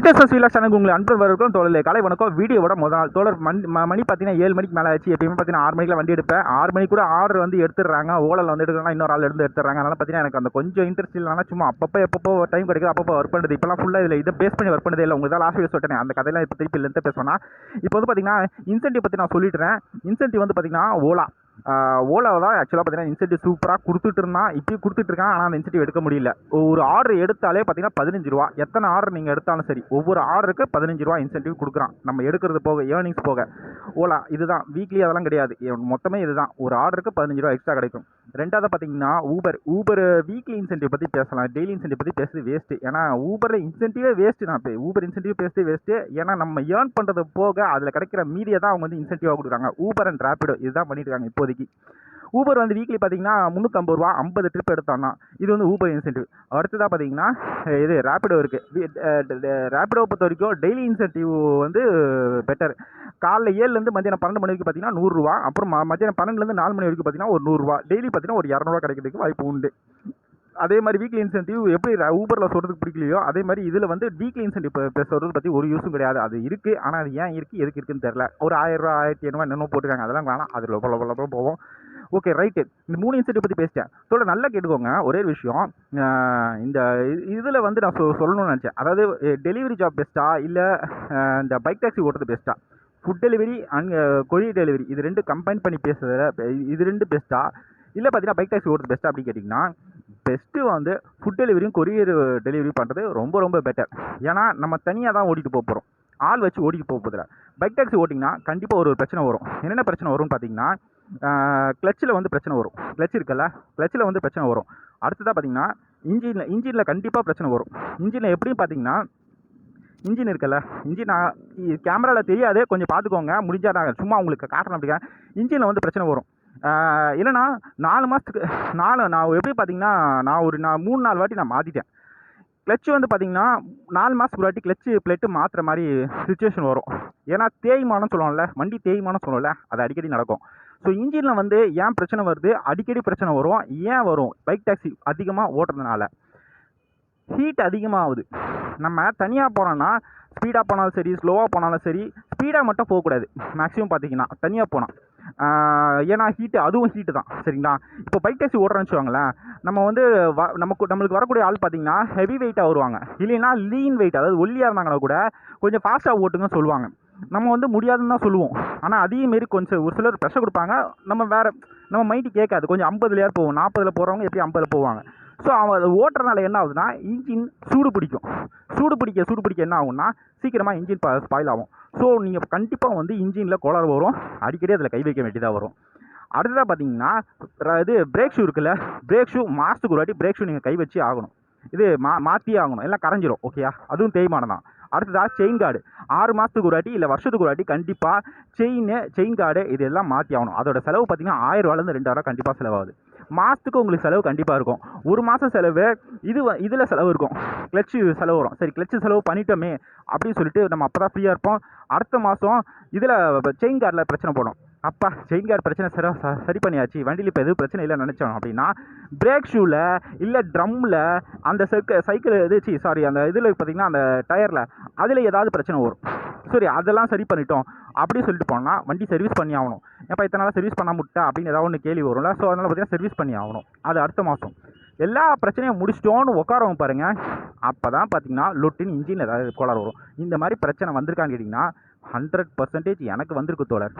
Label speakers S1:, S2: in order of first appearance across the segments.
S1: விட்டஸ் வீலா சேனலுக்கு உங்களை அன்பு வரக்கும் தோழர்களே. காலை வணக்கம். வீடியோவோட முதல் நாள் தோழர் மணி பார்த்தீங்கன்னா 7 மணிக்கு மேலே ஆச்சு. எப்பயுமே பார்த்தீங்கன்னா 6 மணிக்கு வண்டி எடுப்பேன். 6 மணிக்கு கூட ஆர்டர் வந்து எடுத்துடுறாங்க. ஓலல் வந்து எடுக்கிறேன்னா இன்னொரு ஆள் எடுத்துடுறாங்க. அதனால் பார்த்தீங்கன்னா எனக்கு அந்த கொஞ்சம் இன்ட்ரெஸ்ட் இல்லைனா சும்மா எப்பப்போ டைம் கிடைக்குது அப்பப்போ ஒர்க் பண்ணுறது. இப்போலாம் ஃபுல்லாக இதில் இதை பேஸ் பண்ணி ஒர்க் பண்ணதே இல்லை. உங்களுக்கு தான் லாஸ்ட் வீடியோ சொல்லிட்டேன். அந்த கதையெல்லாம் இப்போ திருப்பி இல்லைன்னு பேசுவேன்னா இப்போ வந்து பார்த்தீங்கன்னா இன்சென்டிவ் பற்றி நான் சொல்லிட்டுறேன். இன்சென்டிவ் வந்து பார்த்தீங்கன்னா ஓலாவை தான் ஆக்சுவலாக பார்த்தீங்கன்னா இன்சென்டிவ் சூப்பராக கொடுத்துட்டு இருந்தான். இப்போயும் கொடுத்துட்ருக்கான். ஆனால் அந்த இன்சென்டிவ் எடுக்க முடியல. ஒரு ஆர்டர் எடுத்தாலே பார்த்தீங்கன்னா 15 ரூபா. எத்தனை ஆர்டர் நீங்கள் எடுத்தாலும் சரி ஒவ்வொரு ஆர்டருக்கு 15 ரூபா இன்சென்டிவ் கொடுக்குறான். நம்ம எடுக்கிறது போக ஏர்னிங்ஸ் போக. ஓலா இதுதான் வீக்லி அதெல்லாம் கிடையாது. மொத்தமே இதுதான். ஒரு ஆர்டருக்கு 15 ரூபா எக்ஸ்ட்ரா கிடைக்கும். ரெண்டாவது பார்த்தீங்கன்னா ஊபர் வீக்லி இன்சென்டிவ் பற்றி பேசலாம். டெய்லி இன்சென்டிவ் பற்றி பேசுறது வேஸ்ட்டு. ஏன்னா ஊபரில் இன்சென்டிவே வேஸ்ட்டு. நான் ஊபர் இன்சென்டிவ் பேசுறது வேஸ்ட்டு. ஏன்னா நம்ம ஏர்ன் பண்ணுறது போக அதில் கிடைக்கிற மீதியை தான் அவங்க வந்து இன்சென்டிவாக கொடுக்குறாங்க. ஊபர் அண்ட் ரேபிடோ இதுதான் பண்ணிட்டு இருக்காங்க இப்போதைக்கு. ஊபர் வந்து வீக்லி பார்த்தீங்கன்னா 350 ரூபா 50 ட்ரிப் எடுத்தான்னா இது வந்து ஊபர் இன்சென்டிவ். அடுத்ததாக பார்த்தீங்கன்னா இது ரேபிடோ இருக்குது. ரேபிடோ பொறுத்த வரைக்கும் டெய்லி இன்சென்டிவ் வந்து பெட்டர். காலைல 7லேருந்து மதியானம் 12 மணி வரைக்கும் பார்த்தீங்கன்னா 100 ரூபா. அப்புறம் மதியானம் 12லேருந்து 4 மணி வரைக்கும் பார்த்தீங்கன்னா ஒரு 100 ரூபா. டெய்லி பார்த்தீங்கன்னா ஒரு 200 ரூபா கிடைக்கிறதுக்கு வாய்ப்பு உண்டு. அதே மாதிரி வீக்லி இன்சென்டிவ் எப்படி ஊபரில் சொல்கிறதுக்கு பிடிக்கலையோ அதே மாதிரி இதில் வந்து வீக்லி இன்சென்டிவ் சொல்கிறது பற்றி ஒரு யூஸும் கிடையாது. அது இருக்குது. ஆனால் அது ஏன் இருக்குது எதுக்கு இருக்குன்னு தெரில. ஒரு 1000 ரூபா 1500 என்னென்ன போட்டுருக்காங்க. அதெல்லாம் வேணாம். அது லொப்ப போவோம். Okay right. இந்த 3 இன்சென்டிவ் பற்றி பேசிட்டேன். சொல்ல நல்லா கேட்டுக்கோங்க. ஒரே விஷயம் இந்த இதில் வந்து நான் சொல்லணும்னு நினச்சேன். அதாவது டெலிவரி ஜாப் பெஸ்ட்டா இல்லை இந்த பைக் டாக்ஸி ஓட்டுறது பெஸ்ட்டா, food delivery and courier delivery இது ரெண்டு கம்பைன் பண்ணி பேசுகிறத இது ரெண்டு பெஸ்ட்டா இல்லை பார்த்தீங்கன்னா பைக் டாக்ஸி ஓட்டுறது பெஸ்ட்டா அப்படின்னு கேட்டிங்கன்னா பெஸ்ட்டு வந்து ஃபுட் டெலிவரியும் கொரியர் டெலிவரி பண்ணுறது ரொம்ப ரொம்ப பெட்டர். ஏன்னா நம்ம தனியாக தான் ஓட்டிகிட்டு போக போகிறோம். ஆள் வச்சு ஓட்டிட்டு போக போதில்லை. பைக் டாக்ஸி ஓட்டிங்கன்னா கண்டிப்பாக ஒரு பிரச்சனை வரும். என்னென்ன பிரச்சனை வரும்னு பார்த்தீங்கன்னா கிளச்சில் வந்து பிரச்சனை வரும். கிளச் இருக்குல்ல, கிளச்சில் வந்து பிரச்சனை வரும். அடுத்ததாக பார்த்தீங்கன்னா இன்ஜினில் கண்டிப்பாக பிரச்சனை வரும். இன்ஜினில் எப்படின்னு பார்த்தீங்கன்னா இன்ஜின் இருக்குல்ல, இன்ஜின் கேமராவில் தெரியாது, கொஞ்சம் பார்த்துக்கோங்க. முடிஞ்சால் நான் சும்மா உங்களுக்கு காட்டுறேன். அப்படிங்க இன்ஜினில் வந்து பிரச்சனை வரும். இல்லைனா 4 மாதத்துக்கு நான் எப்படி பார்த்தீங்கன்னா நான் 3-4 வாட்டி நான் மாற்றிட்டேன். கிளச்சு வந்து பார்த்தீங்கன்னா 4 மாதத்துக்கு ஒரு வாட்டி கிளச்சு பிளேட்டு மாற்றுற மாதிரி சுச்சுவேஷன் வரும். ஏன்னா தேய்மானம் சொல்லுவோம்ல, வண்டி தேய்மானம் சொல்லுவோம்ல, அது அடிக்கடி நடக்கும். ஸோ இன்ஜினில் வந்து ஏன் பிரச்சனை வருது, அடிக்கடி பிரச்சனை வரும். ஏன் வரும்? பைக் டாக்ஸி அதிகமாக ஓட்டுறதுனால ஹீட் அதிகமாகுது. நம்ம தனியாக போனோன்னா ஸ்பீடாக போனாலும் சரி ஸ்லோவாக போனாலும் சரி, ஸ்பீடாக மட்டும் போகக்கூடாது மேக்ஸிமம் பார்த்தீங்கன்னா தனியாக போனால். ஏன்னா ஹீட்டு அதுவும் ஹீட்டு தான். சரிங்களா? இப்போ பைக் டாக்ஸி ஓடுறேன்னு வச்சுக்கோங்களேன், நம்ம வந்து நம்மளுக்கு வரக்கூடிய ஆள் பார்த்தீங்கன்னா ஹெவி வெயிட்டாக வருவாங்க. இல்லைன்னா லீன் வெயிட், அதாவது ஒல்லியாக இருந்தாங்கன்னா கூட கொஞ்சம் ஃபாஸ்ட்டாக ஓட்டுங்கன்னு சொல்லுவாங்க. நம்ம வந்து முடியாதுன்னு தான் சொல்லுவோம். ஆனால் அதையும் மாரி கொஞ்சம் ஒரு சிலர் ப்ரெஷர் கொடுப்பாங்க. நம்ம மைண்டு கேட்காது. கொஞ்சம் 50லையாவது போவோம். 40ல் போகிறவங்க எப்படி 50ல் போவாங்க. ஸோ அவன் அதை ஓட்டுறதுனால என்ன ஆகுதுன்னா இன்ஜின் சூடு பிடிக்க என்ன ஆகும்னா சீக்கிரமாக இன்ஜின் ஸ்பாயில் ஆகும். ஸோ நீங்கள் கண்டிப்பாக வந்து இன்ஜினில் கோளாறு வரும். அடிக்கடி அதில் கை வைக்க வேண்டியதாக வரும். அடுத்ததாக பார்த்தீங்கன்னா இது பிரேக் ஷூ இருக்குல்ல, பிரேக் ஷூ மாதத்துக்கு ஒரு வாட்டி பிரேக் ஷூ நீங்கள் கை வச்சு ஆகணும். இது மாற்றியே ஆகணும், எல்லாம் கரைஞ்சிரும். ஓகேயா? அதுவும் தேய்மானம் தான். அடுத்ததாக செயின் கார்டு 6 மாதத்துக்கு ஒரு வாட்டி இல்லை வருஷத்துக்கு ஒரு வாட்டி கண்டிப்பாக செயின் கார்டு இது எல்லாம் மாற்றி ஆகணும். அதோட செலவு பார்த்தீங்கன்னா 1000 ரூபாலேருந்து 2000 கண்டிப்பாக செலவாகுது. மாதத்துக்கு உங்களுக்கு செலவு கண்டிப்பாக இருக்கும். ஒரு மாதம் செலவு இதில் செலவு இருக்கும். கிளச்சு செலவு வரும். சரி, கிளச்சு செலவு பண்ணிட்டோமே அப்படின்னு சொல்லிட்டு நம்ம அப்போ தான் ஃப்ரீயாக இருப்போம். அடுத்த மாதம் இதில் செயின் கார்டில் பிரச்சனை போடும். அப்பா செயின் கார்டு பிரச்சனை சரி பண்ணியாச்சு, வண்டியில் இப்போ எதுவும் பிரச்சனை இல்லை நினச்சோம் அப்படின்னா பிரேக் ஷூவில் இல்லை ட்ரம்மில் அந்த சைக்கிள் அந்த இதில் பார்த்தீங்கன்னா அந்த டயரில் அதில் ஏதாவது பிரச்சனை வரும். சரி, அதெல்லாம் சரி பண்ணிட்டோம் அப்படின்னு சொல்லிட்டு போனால் வண்டி சர்வீஸ் பண்ணி ஆகணும். எப்போ இத்தனை நாள் சர்வீஸ் பண்ண முட்டா அப்படின்னு ஏதாவது ஒன்று கேள்வி வரும்ல. ஸோ அதனால் பார்த்தீங்கன்னா சர்வீஸ் பண்ணி ஆகணும். அது அடுத்த மாதம் எல்லா பிரச்சனையும் முடிச்சிட்டோன்னு உட்காரவும் பாருங்கள். அப்போ தான் பார்த்தீங்கன்னா லொட்டின்னு இன்ஜின் ஏதாவது கோளாறு வரும். இந்த மாதிரி பிரச்சனை வந்திருக்கான்னு கேட்டிங்கன்னா 100% எனக்கு வந்திருக்கு தோழர்.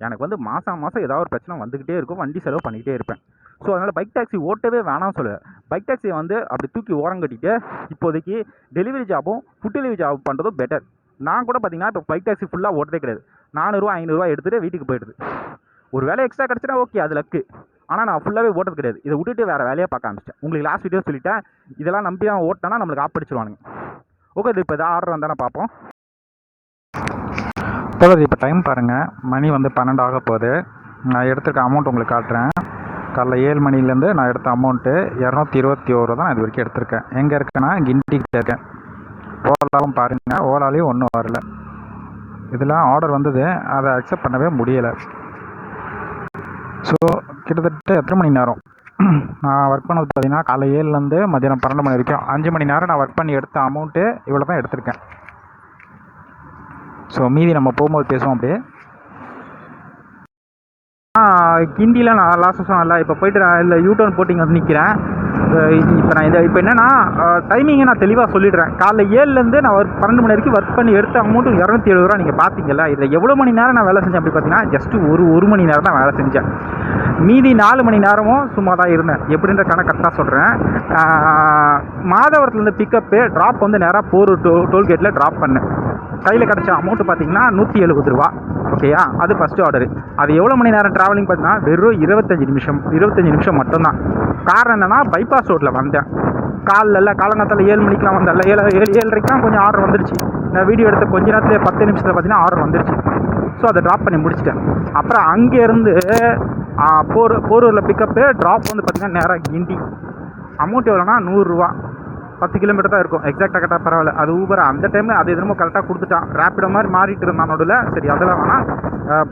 S1: எனக்கு வந்து மாதம் ஏதாவது ஒரு பிரச்சனை வந்துக்கிட்டே இருக்கும். வண்டி செலவு பண்ணிக்கிட்டே இருப்பேன். ஸோ அதனால் பைக் டாக்ஸி ஓட்டவே வேணாம்னு சொல்லுவேன். பைக் டாக்ஸியை வந்து அப்படி தூக்கி ஓரம் கட்டிட்டு இப்போதைக்கு டெலிவரி ஜாபும் ஃபுட் டெலிவரி ஜாப் பண்ணுறதும் பெட்டர். நான் கூட பார்த்தீங்கன்னா இப்போ பைக் டாக்ஸி ஃபுல்லாக ஓட்டதே கிடையாது. 400 500 எடுத்துகிட்டு வீட்டுக்கு போயிடுது. ஒரு வேலை எக்ஸ்ட்ரா கிடச்சினா ஓகே, அது லக்கு. ஆனால் நான் ஃபுல்லாகவே ஓட்டது கிடையாது. இதை விட்டுட்டு வேறு வேலையாக பார்க்க ஆரம்பிச்சிட்டேன். உங்களுக்கு லாஸ்ட் வீடியோ சொல்லிட்டேன். இதெல்லாம் நம்பி தான் ஓட்டினா நம்மளுக்கு ஆப்படிச்சிடுவானுங்க. ஓகே, இது இப்போ எதாவது ஆர்டர் வந்தானே பார்ப்போம். தோழர் இப்போ டைம் பாருங்கள், மணி வந்து 12 ஆக போகுது. நான் எடுத்துருக்க அமௌண்ட் உங்களுக்கு காட்டுறேன். காலைல 7 மணிலேருந்து நான் எடுத்த அமௌண்ட்டு 221 தான் இது வரைக்கும் எடுத்திருக்கேன். எங்கே இருக்கேன்னா கிண்டிக்கிட்டே இருக்கேன். ஓலாவும் பாருங்கள், ஓலாலையும் ஒன்றும் வரல. இதெல்லாம் ஆர்டர் வந்தது, அதை அக்செப்ட் பண்ணவே முடியலை. ஸோ கிட்டத்தட்ட எத்தனை மணி நேரம் நான் ஒர்க் பண்ணது பார்த்தீங்கன்னா காலை 7லேருந்து மதியானம் 12 மணி வரைக்கும் 5 மணி நேரம் நான் ஒர்க் பண்ணி எடுத்த அமௌண்ட்டு இவ்வளோ தான் எடுத்திருக்கேன். ஸோ மீதி நம்ம போகும்போது பேசுவோம் அப்படியே. கிண்டியில் நான் லாஸ்ட் சொன்னல, இப்போ போயிட்டு நான் இல்லை யூடர்ன் போட்டு இங்கே வந்து நிற்கிறேன். இப்போ நான் இப்போ என்னென்னா டைமிங்கை நான் தெளிவாக சொல்லிடுறேன். காலைல 7லேருந்து நான் 12 மணி வரைக்கும் ஒர்க் பண்ணி எடுத்த அமௌண்ட்டு 270 ரூபா. நீங்கள் பார்த்தீங்கல்ல, இதில் எவ்வளோ மணி நேரம் நான் வேலை செஞ்சேன் அப்படி பார்த்தீங்கன்னா ஜஸ்ட்டு ஒரு மணி நேரம் தான் வேலை செஞ்சேன். மீதி 4 மணி நேரமும் சும்மா தான் இருந்தேன். எப்படின்ற கரெக்டாக சொல்கிறேன். மாதவரத்துலேருந்து பிக்கப்பு ட்ராப் வந்து நேராக போரூர் டோல்கேட்டில் ட்ராப் பண்ணேன். கையில் கிடச்ச அமௌண்ட்டு பார்த்தீங்கன்னா 170 ரூபா. ஓகேயா, அது ஃபஸ்ட்டு ஆர்டரு. அது எவ்வளோ மணி நேரம் ட்ராவலிங் பார்த்தீங்கன்னா வெறும் 25 நிமிஷம் மட்டும்தான். காரணம் என்னென்னா பைபாஸ் ரோட்டில் வந்தேன். காலங்காலத்தில் 7 மணிக்கெலாம் வந்தேன்ல, 7:30க்கு கொஞ்சம் ஆர்டர் வந்துடுச்சு. நான் வீடியோ எடுத்த கொஞ்ச நேரத்தில் 10 நிமிஷத்தில் பார்த்தீங்கன்னா ஆர்டர் வந்துடுச்சு. ஸோ அதை ட்ராப் பண்ணி முடிச்சிட்டேன். அப்புறம் அங்கேருந்து போரூரில் பிக்கப்பு ட்ராப் வந்து பார்த்திங்கன்னா நேராக கிண்டி. அமௌண்ட் எவ்வளோனா 100 ரூபா. 10 கிலோமீட்டர் தான் இருக்கும். எக்ஸாக்டாக கரெக்டாக பரவாயில்ல. அது ஊபர் அந்த டைமில் அது எதுவும் கரெக்டாக கொடுத்துட்டான். ரேப்பிடோ மாதிரி மாறிட்டு இருந்தான் நடுவில். சரி அதெல்லாம் வேணால்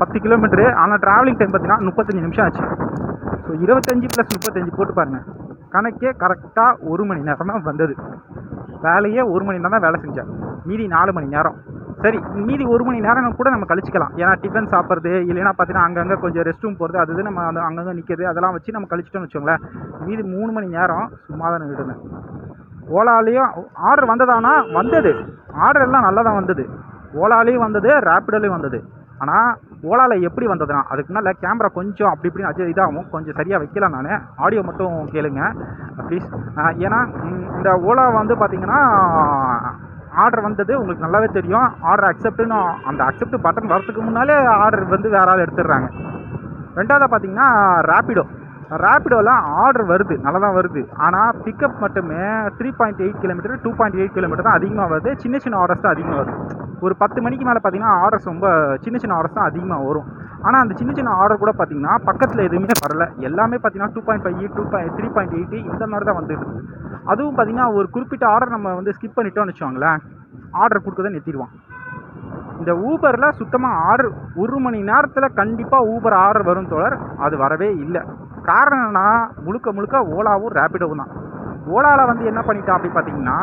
S1: 10 கிலோமீட்டரு. ஆனால் ட்ராவலிங் டைம் பார்த்தீங்கன்னா 35 நிமிஷம் ஆச்சு. ஸோ 25 + 35 போட்டு பாருங்கள். கணக்கே கரெக்டாக 1 மணி நேரம் தான் வந்தது. வேலையே 1 மணி நேரம் தான் வேலை செஞ்சேன். மீதி 4 மணி நேரம். சரி, மீதி 1 மணி நேரம் கூட நம்ம கழிச்சிக்கலாம். ஏன்னா டிஃபன் சாப்பிட்றது இல்லைன்னா பார்த்தீங்கன்னா அங்கங்கே கொஞ்சம் ரெஸ்ட் ரூம் போகிறது அது நம்ம அங்கங்கே நிற்கிறது அதெல்லாம் வச்சு நம்ம கழிச்சிட்டோம்னு வச்சுக்கோங்களேன். மீதி 3 மணி நேரம் சும்மா தான் நின்றுட்டேன். ஓலாலேயும் ஆர்டர் வந்ததானா வந்தது. ஆர்டர் எல்லாம் நல்லா தான் வந்தது. ஓலாலேயும் வந்தது, ரேப்பிடோலேயும் வந்தது. ஆனால் ஓலாவில் எப்படி வந்ததுன்னா அதுக்கு முன்னால் கேமரா கொஞ்சம் அப்படி இப்படின்னு இதாகும். கொஞ்சம் சரியாக வைக்கலாம். நான் ஆடியோ மட்டும் கேளுங்க ப்ளீஸ். ஏன்னா இந்த ஓலா வந்து பார்த்திங்கன்னா ஆர்டர் வந்தது உங்களுக்கு நல்லாவே தெரியும். ஆர்டர் அக்செப்ட்னு அந்த அக்செப்ட் பட்டன் வரதுக்கு முன்னாலே ஆர்டர் வந்து வேறு ஆள் எடுத்துடுறாங்க. ரெண்டாவது பார்த்திங்கன்னா ரேப்பிடோவில் ஆர்டர் வருது, நல்லா தான் வருது. ஆனால் பிக்கப் மட்டுமே 3.8 கிலோமீட்டர் 2.8 கிலோமீட்டர் தான் அதிகமாக வருது. சின்ன ஆர்டர்ஸ் தான் அதிகமாக வருது. ஒரு 10 மணிக்கு மேலே பார்த்தீங்கன்னா ஆர்டர்ஸ் ரொம்ப சின்ன ஆர்டர்ஸ் தான் அதிகமாக வரும். ஆனால் அந்த சின்ன ஆர்டர் கூட பார்த்தீங்கன்னா பக்கத்தில் எதுவுமே வரல. எல்லாமே பார்த்தீங்கன்னா 2.5 3.8 இந்த மாதிரி தான் வந்துட்டு இருக்குது. அதுவும் பார்த்தீங்கன்னா ஒரு குறிப்பிட்ட ஆர்டர் நம்ம வந்து ஸ்கிப் பண்ணிட்டோம்னு வச்சுக்கோங்களேன், ஆர்டர் கொடுக்கறத நிறுத்திடுவான். இந்த ஊபரில் சுத்தமாக ஆர்டர் 1 மணி நேரத்தில் கண்டிப்பாக ஊபர் ஆர்டர் வரும் தோழர். அது வரவே இல்லை. காரணம்னா முழுக்க ஓலாவும் ரேப்பிடோவும் தான். ஓலாவில் வந்து என்ன பண்ணிட்டா அப்படி பார்த்தீங்கன்னா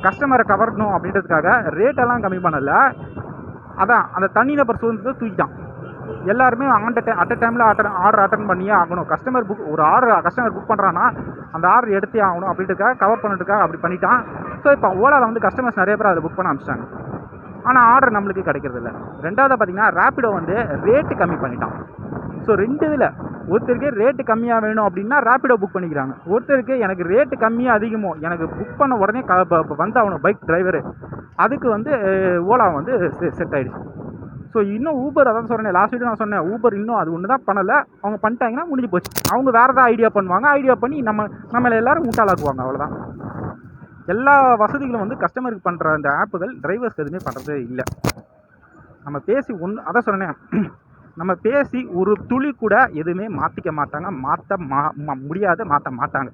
S1: கஸ்டமரை கவரணும் அப்படின்றதுக்காக ரேட்டெல்லாம் கம்மி பண்ணலை. அதான் அந்த தனிநபர் சுதந்திரத்தை தூக்கிட்டான். எல்லாருமே அட் டைமில் ஆர்டர் அட்டன் பண்ணியே ஆகணும். கஸ்டமர் புக் பண்ணுறான்னா அந்த ஆர்டர் எடுத்தே ஆகணும் அப்படின்றதுக்காக கவர் பண்ணுறதுக்காக அப்படி பண்ணிட்டான். ஸோ இப்போ ஓலாவில் வந்து கஸ்டமர்ஸ் நிறைய பேர் அதை புக் பண்ண ஆரம்பிச்சிட்டாங்க. ஆனால் ஆர்டர் நம்மளுக்கு கிடைக்கிறதில்ல. ரெண்டாவது பார்த்தீங்கன்னா ரேப்பிடோ வந்து ரேட்டு கம்மி பண்ணிட்டான். ஸோ 2 இதில் ஒருத்தருக்கு ரேட்டு கம்மியாக வேணும் அப்படின்னா ரேப்பிடோ புக் பண்ணிக்கிறாங்க. ஒருத்தருக்கு எனக்கு ரேட்டு கம்மியாக அதிகமோ எனக்கு புக் பண்ண உடனே வந்தாகணும் பைக் டிரைவரு, அதுக்கு வந்து ஓலா வந்து செட் ஆகிடுச்சு. ஸோ இன்னும் ஊபர் அதான் சொல்கிறேன், லாஸ்ட் வீடியோ நான் சொன்னேன், ஊபர் இன்னும் அது ஒன்று தான் பண்ணலை. அவங்க பண்ணிட்டாங்கன்னா முடிஞ்சு போச்சு. அவங்க வேறு ஏதாவது ஐடியா பண்ணுவாங்க. ஐடியா பண்ணி நம்மளை எல்லோரும் முட்டாளாக்குவாங்க. அவ்வளோதான். எல்லா வசதிகளும் வந்து கஸ்டமருக்கு பண்ணுற அந்த ஆப்புகள் டிரைவர்ஸ்க்கு எதுவுமே பண்ணுறதே இல்லை. நம்ம பேசி அதான் சொன்னேன், நம்ம பேசி ஒரு துளி கூட எதுவுமே மாற்றிக்க மாட்டாங்க. மாற்ற மாட்டாங்க.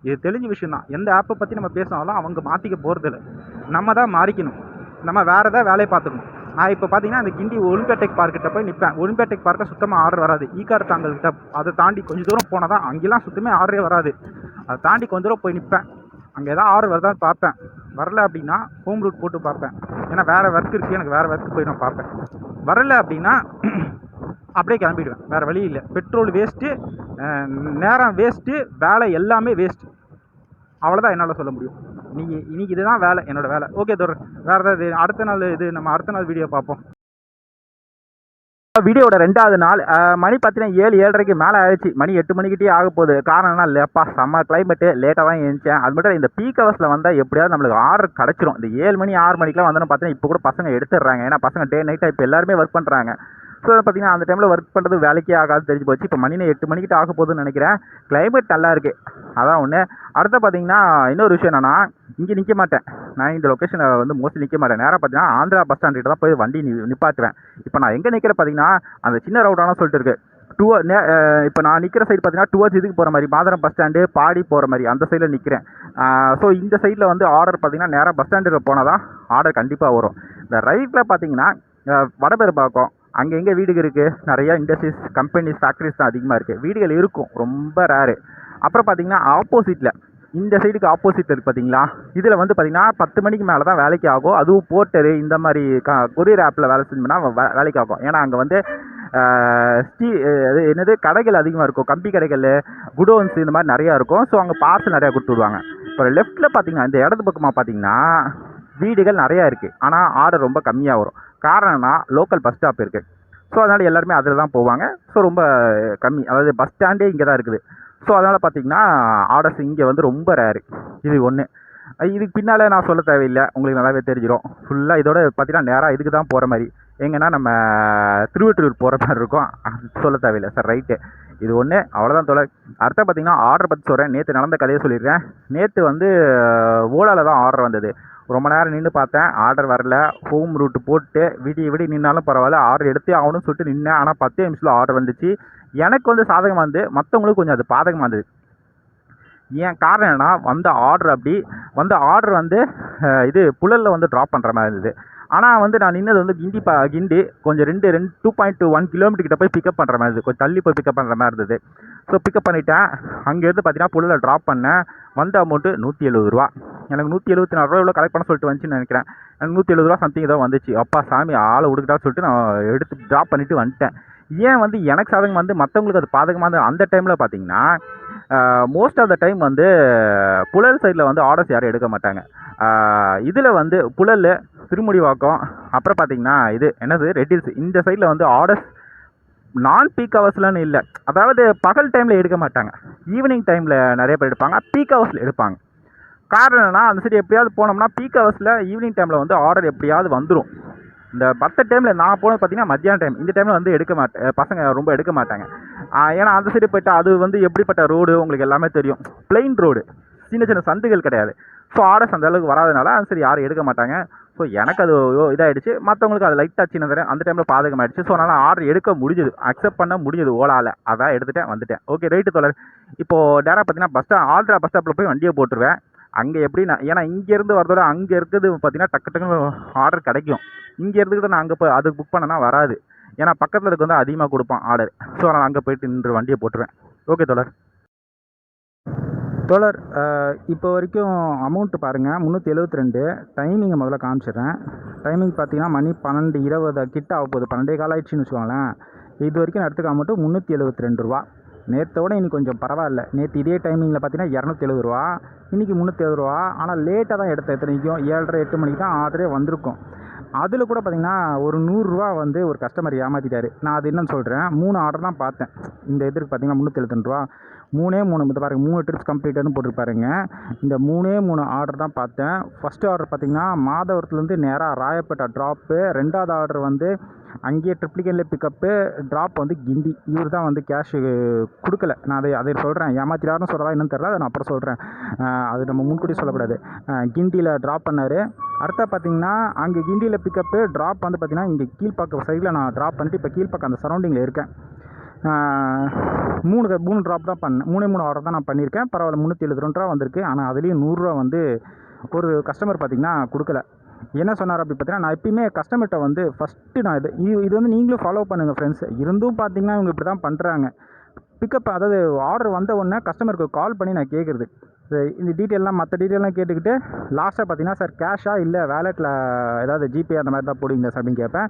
S1: இது தெரிஞ்ச விஷயம் தான். எந்த ஆப்பை பற்றி நம்ம பேசினாலும் அவங்க மாற்றிக்க போகிறதில்ல. நம்ம தான் மாறிக்கணும். நம்ம வேறு ஏதாவது வேலையை பார்த்துக்கணும். நான் இப்போ பார்த்தீங்கன்னா அந்த கிண்டி ஒலிம்பியாடெக் பார்க்கிட்ட போய் நிற்பேன். ஒலிம்பியாடெக் பார்க்க சுத்தமாக ஆர்டர் வராது. ஈகார் தாங்கள்கிட்ட அதை தாண்டி கொஞ்சம் தூரம் போனால் தான் அங்கெல்லாம் சுத்தமே ஆர்டரே வராது. அதை தாண்டி கொஞ்சம் தூரம் போய் நிற்பேன். அங்கே எதாவது ஆர்டர் வருதான்னு பார்ப்பேன். வரல அப்படின்னா ஹோம் ரூட் போட்டு பார்ப்பேன். ஏன்னா வேறு ஒர்க் இருக்குது, எனக்கு வேறு ஒர்க்கு போய் நான் பார்ப்பேன். வரலை அப்படின்னா அப்படியே கிளம்பிடுவேன். வேறு வழி இல்லை. பெட்ரோல் வேஸ்ட்டு, நேரம் வேஸ்ட்டு, வேலை எல்லாமே வேஸ்ட்டு. அவ்வளோதான் என்னால் சொல்ல முடியும். இன்னைக்கு இதுதான் வேலை, என்னோடய வேலை. ஓகே தோற, வேறு ஏதாவது நம்ம அடுத்த நாள் வீடியோ பார்ப்போம். வீடியோட 2வது நாள் மணி பார்த்தீங்கன்னா 7-7:30 மேலே ஆயிடுச்சு. மணி 8 மணிக்கிட்டே ஆக போகுது. காரணம்னா இல்லைப்பா செம்ம கிளைமேட்டு, லேட்டாக தான் எழுந்தேன். அது மட்டும் இந்த பீக் ஹவர்ஸில் வந்தால் எப்படியாவது நம்மளுக்கு ஆர்டர் கிடச்சிரும். இந்த 7 மணி 6 மணிக்கெலாம் வந்தோன்னு பார்த்தீங்கன்னா இப்போ கூட பசங்க எடுத்துடுறாங்க. ஏன்னா பசங்க டே நைட்டாக இப்போ எல்லாருமே ஒர்க் பண்ணுறாங்க. ஸோ பார்த்தீங்கன்னா அந்த டைமில் ஒர்க் பண்ணுறது வேலைக்கே ஆகாது தெரிஞ்சு போச்சு. இப்போ மணி 8 மணிக்கிட்ட ஆக போகுதுன்னு நினைக்கிறேன். கிளைமேட் நல்லா இருக்குது, அதான் ஒன்று. அடுத்த பார்த்தீங்கன்னா இன்னொரு விஷயம் என்னென்னா, இங்கே நிற்க மாட்டேன். நான் இந்த லொக்கேஷனில் வந்து மோஸ்ட்லி நிற்க மாட்டேன். நேராக பார்த்தீங்கன்னா ஆந்திரா பஸ் ஸ்டாண்ட்கிட்ட தான் போய் வண்டி நிப்பாட்டுவேன். இப்போ நான் எங்கே நிற்கிற பார்த்தீங்கன்னா அந்த சின்ன ரவுட்டான சொல்லிட்டு இருக்குது. இப்போ நான் நிற்கிற சைடு பார்த்தீங்கன்னா டுவர்ட்ஸ் இதுக்கு போகிற மாதிரி மாதரம் பஸ் ஸ்டாண்டு பாடி போகிற மாதிரி அந்த சைடில் நிற்கிறேன். ஸோ இந்த சைடில் வந்து ஆர்டர் பார்த்தீங்கன்னா நேராக பஸ் ஸ்டாண்டில் போனால் தான் ஆர்டர் கண்டிப்பாக வரும். இந்த ரைட்டில் பார்த்தீங்கன்னா வடபெரும்பாக்கம் அங்கே எங்கே வீடுகள் இருக்குது, நிறையா இண்டஸ்ட்ரீஸ், கம்பெனிஸ், ஃபேக்ட்ரிஸ் தான் அதிகமாக இருக்குது. வீடுகள் இருக்கும், ரொம்ப ரேரு. அப்புறம் பார்த்தீங்கன்னா ஆப்போசிட்டில் இந்த சைடுக்கு ஆப்போசிட் இருக்குது பார்த்தீங்களா, இதில் வந்து பார்த்தீங்கன்னா 10 மணிக்கு மேலே தான் வேலைக்கு ஆகும். அதுவும் போர்ட்டரு இந்த மாதிரி கொரியர் ஆப்பில் வேலை செஞ்சோம்னா வேலைக்கு ஆகும். ஏன்னா அங்கே வந்து அது என்னது கடைகள் அதிகமாக இருக்கும், கம்பி கடைகள், குடோன்ஸ் இந்த மாதிரி நிறையா இருக்கும். ஸோ அங்கே பார்சல் நிறையா கொடுத்து விடுவாங்க. இப்போ லெஃப்ட்டில் பார்த்தீங்கன்னா இந்த இடது பக்கமாக பார்த்தீங்கன்னா வீடுகள் நிறையா இருக்குது, ஆனால் ஆர்டர் ரொம்ப கம்மியாக வரும். காரணம்னா லோக்கல் பஸ் ஸ்டாப் இருக்குது. ஸோ அதனால் எல்லாருமே அதில் தான் போவாங்க. ஸோ ரொம்ப கம்மி, அதாவது பஸ் ஸ்டாண்டே இங்கே தான் இருக்குது. ஸோ அதனால் பார்த்தீங்கன்னா ஆர்டர்ஸ் இங்கே வந்து ரொம்ப ரேரு. இது ஒன்று. இதுக்கு பின்னால் நான் சொல்ல தேவையில்லை, உங்களுக்கு நல்லாவே தெரிஞ்சிடும். ஃபுல்லாக இதோட பார்த்தீங்கன்னா நேராக இதுக்கு தான் போகிற மாதிரி, எங்கன்னா நம்ம திருவெட்டூர் போகிற மாதிரி இருக்கும். சொல்ல தேவையில்லை சார். ரைட்டு, இது ஒன்று. அவ்வளோதான் தோழர். அடுத்த பார்த்தீங்கன்னா ஆர்டர் பற்றி சொல்கிறேன். நேற்று நடந்த கதையை சொல்லியிருக்கேன். நேற்று வந்து ஓலாவில் தான் ஆர்டர் வந்தது. ரொம்ப நேரம் நின்று பார்த்தேன், ஆர்டர் வரல. ஹோம் ரூட்டு போட்டு விடி நின்னாலும் பரவாயில்ல, ஆர்டர் எடுத்தே ஆகணும்னு சொல்லிட்டு நின்னேன். ஆனால் 10 நிமிஷத்தில் ஆர்டர் வந்துச்சு. எனக்கு வந்து சாதகமாக இருந்து, மற்றவங்களுக்கு கொஞ்சம் அது பாதகமாக இருந்தது. ஏன் காரணம் என்னன்னா, வந்த ஆர்டர் வந்து இது புழலில் வந்து ட்ராப் பண்ணுற மாதிரி இருந்தது. ஆனால் வந்து நான் நின்னது வந்து கிண்டி கொஞ்சம் 2.1 கிலோமீட்டர் கிட்ட போய் பிக்கப் பண்ணுற மாதிரி இருந்தது. கொஞ்சம் தள்ளி போய் பிக்கப் பண்ணுற மாதிரி இருந்தது. ஸோ பிக்கப் பண்ணிவிட்டேன். அங்கேருந்து பார்த்தீங்கன்னா புழலில் ட்ராப் பண்ணேன். வந்த அமௌண்ட்டு 170 ரூபா. எனக்கு 174 ரூபா எவ்வளோ கலெக்ட் பண்ண சொல்லிட்டு வந்துச்சுன்னு நினைக்கிறேன். எனக்கு 170 ரூபா சம்திங் ஏதோ வந்துச்சு. அப்பா சாமி, ஆளை விடுக்கிட்டான்னு சொல்லிட்டு நான் எடுத்து ட்ராப் பண்ணிவிட்டு வந்துட்டேன். ஏன் வந்து எனக்கு சாதகமாக வந்து மற்றவங்களுக்கு அது பாதகமாக இருந்தது அந்த டைமில் பார்த்தீங்கன்னா, மோஸ்ட் ஆஃப் த டைம் வந்து புழல் சைடில் வந்து ஆர்டர்ஸ் யாரும் எடுக்க மாட்டாங்க. இதில் வந்து புழல், திருமுடிவாக்கம், அப்புறம் பார்த்தீங்கன்னா இது என்னது ரெட்டில்ஸ், இந்த சைடில் வந்து ஆர்டர்ஸ் நான் பீக் ஹவர்ஸ்லன்னு இல்லை, அதாவது பகல் டைமில் எடுக்க மாட்டாங்க. ஈவினிங் டைமில் நிறைய பேர் எடுப்பாங்க, பீக் ஹவர்ஸில் எடுப்பாங்க. காரணம் என்னன்னா, அந்த சைடு எப்படியாவது போனோம்னா பீக் ஹவர்ஸில் ஈவினிங் டைமில் வந்து ஆர்டர் எப்படியாவது வந்துடும். இந்த மற்ற டைமில் நான் போனது பார்த்தீங்கன்னா மத்தியான டைம். இந்த டைமில் வந்து பசங்க ரொம்ப எடுக்க மாட்டாங்க. ஏன்னா அந்த சைடு போய்ட்டா அது வந்து எப்படிப்பட்ட ரோடு உங்களுக்கு எல்லாமே தெரியும். பிளெயின் ரோடு, சின்ன சந்துகள் கிடையாது. ஸோ ஆர்டர்ஸ் அந்த அளவுக்கு வராதனால அந்த சரி யாரும் எடுக்க மாட்டாங்க. ஸோ எனக்கு அது இதாகிடுச்சு. மற்றவங்களுக்கு அது லைட்டாக சின்னது அந்த டைமில் பாதகமாகிடுச்சு. ஸோ அதனால் ஆர்டர் எடுக்க முடிஞ்சது, அக்செப்ட் பண்ண முடிஞ்சது ஓலாவில். அதான் எடுத்துகிட்டேன், வந்துட்டேன். ஓகே ரைட்டு தோழர். இப்போது டேரக்டாக பார்த்தீங்கன்னா ஆல்ட்ரா பஸ் ஸ்டாப்பில் போய் வண்டியை போட்டுருவேன். அங்கே எப்படின்னா, ஏன்னா இங்கேருந்து வரதோட அங்கே இருக்கிறது பார்த்தீங்கன்னா டக்குன்னு ஆர்டர் கிடைக்கும். இங்கே இருந்துக்கிட்டு நான் அங்கே போய் அதுக்கு புக் பண்ணனா வராது. ஏன்னா பக்கத்தில் இருக்க வந்து அதிகமாக கொடுப்பான் ஆர்டர். ஸோ நான் அங்கே போயிட்டு நின்று வண்டியை போட்டுருவேன். ஓகே தோழர். இப்போ வரைக்கும் அமௌண்ட்டு பாருங்கள், 372. டைமிங்கை முதல்ல காமிச்சிடுறேன். டைமிங் பார்த்தீங்கன்னா மணி 12:20 கிட்ட ஆக போகுது. 12 கால் ஆயிடுச்சுன்னு வச்சுக்கோங்களேன். இது வரைக்கும் நான் எடுத்துக்க அமௌண்ட்டு 372 ரூபா. நேற்றோட இன்றைக்கி கொஞ்சம் பரவாயில்ல. நேற்று இதே டைமிங்கில் பார்த்தீங்கன்னா 270 ரூபா, இன்றைக்கி 370 ரூபா. ஆனால் லேட்டாக தான் எடுத்தேன். எத்தனைக்கும் 7:30-8 மணிக்கு தான் ஆர்டரே வந்திருக்கும். அதில் கூட பார்த்திங்கன்னா ஒரு 100 ரூபா வந்து ஒரு கஸ்டமர் ஏமாற்றிட்டாரு. நான் அது என்னன்னு சொல்கிறேன். 3 ஆர்டர் தான் பார்த்தேன். இந்த இதுக்கு பார்த்திங்கன்னா 372 ரூபா. 3 இது பாருங்கள், 3 ட்ரிப்ஸ் கம்ப்ளீட்டட்னு போட்டிருப்பாருங்க. இந்த 3 ஆர்டர் தான் பார்த்தேன். ஃபஸ்ட்டு ஆர்டர் பார்த்திங்கன்னா மாதவரத்துலேருந்து நேராக ராயப்பேட்டை ட்ராப்பு. 2வது ஆர்டர் வந்து அங்கேயே ட்ரிப்ளிகேனில் பிக்கப்பு, ட்ராப் வந்து கிண்டி. இவர் தான் வந்து கேஷு கொடுக்கல. நான் அதை சொல்கிறேன், ஏமாத்திராருன்னு சொல்கிறதா என்னன்னு தெரியல, அதை நான் அப்புறம் சொல்கிறேன். அது நம்ம முன்கூட்டி சொல்லக்கூடாது. கிண்டியில் ட்ராப் பண்ணார். அடுத்த பார்த்திங்கன்னா அங்கே கிண்டியில் பிக்கப்பு, ட்ராப் வந்து பார்த்திங்கன்னா இங்கே கீழ்ப்பாக்கம் சைடில் நான் ட்ராப் பண்ணிட்டு இப்போ கீழ்ப்பாக்கம் அந்த சரௌண்டிங்கில் இருக்கேன். 3 ட்ராப் தான் பண்ணேன். 3 ஆர்டர் தான் நான் பண்ணியிருக்கேன். பரவாயில்ல, 372 ரூபா வந்திருக்கு. ஆனால் அதுலேயும் 100 ரூபா வந்து ஒரு கஸ்டமர் பார்த்திங்கன்னா கொடுக்கல. என்ன சொன்னார் அப்படி பார்த்தீங்கன்னா, நான் எப்பயுமே கஸ்டமர்கிட்ட வந்து ஃபஸ்ட்டு நான் இது வந்து நீங்களும் ஃபாலோ பண்ணுங்கள் ஃப்ரெண்ட்ஸ். இருந்தும் பார்த்தீங்கன்னா இவங்க இப்படி தான் பண்ணுறாங்க. பிக்கப், அதாவது ஆர்டர் வந்த உடனே கஸ்டமருக்கு கால் பண்ணி நான் கேட்குறது, இந்த டீட்டெயிலாம் மற்ற டீட்டெயிலாம் கேட்டுக்கிட்டு லாஸ்ட்டாக பார்த்தீங்கன்னா, சார் கேஷா இல்லை வேலெட்டில் ஏதாவது ஜிபே அந்த மாதிரி தான் போடுவீங்க சார் அப்படின்னு கேட்பேன்.